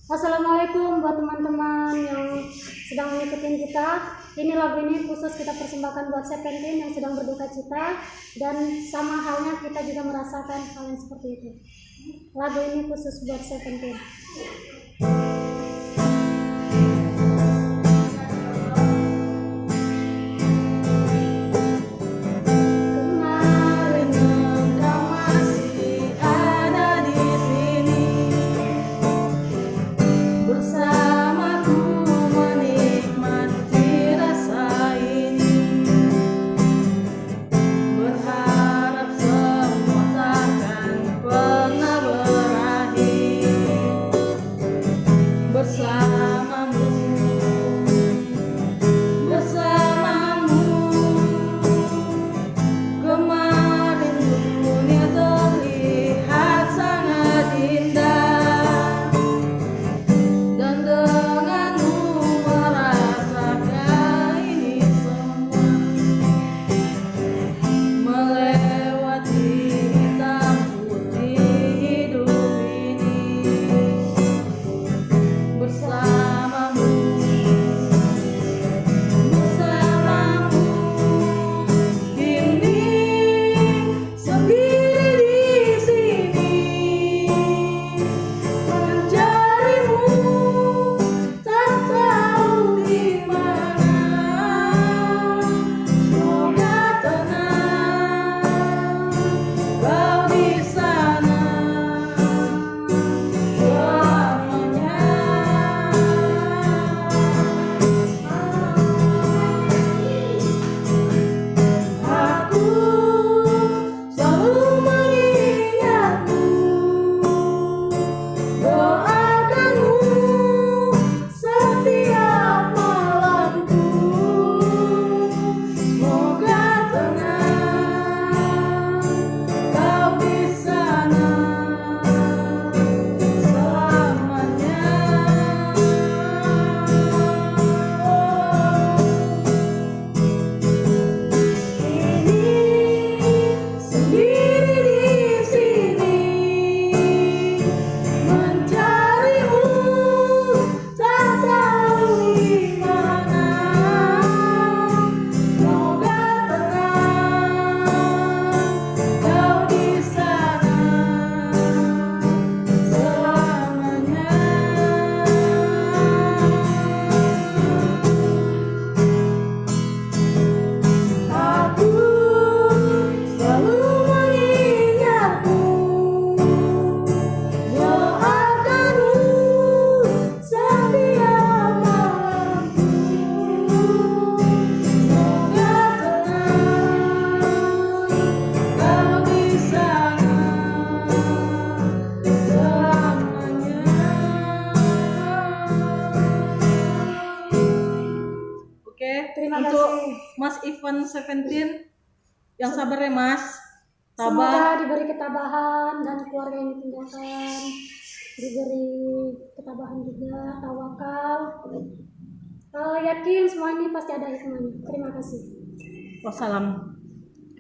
Assalamualaikum buat teman-teman yang sedang mengikuti kita. Ini lagu ini khusus kita persembahkan buat Seventeen yang sedang berduka cita, dan sama halnya kita juga merasakan hal yang seperti itu. Lagu ini khusus buat Seventeen. Terima untuk kasih. Mas Ivan Seventeen yang sabar ya Mas. Semoga diberi ketabahan dan keluarga yang ditinggalkan diberi ketabahan juga, tawakal. Yakin semua ini pasti ada hikmahnya. Terima kasih. Wassalam.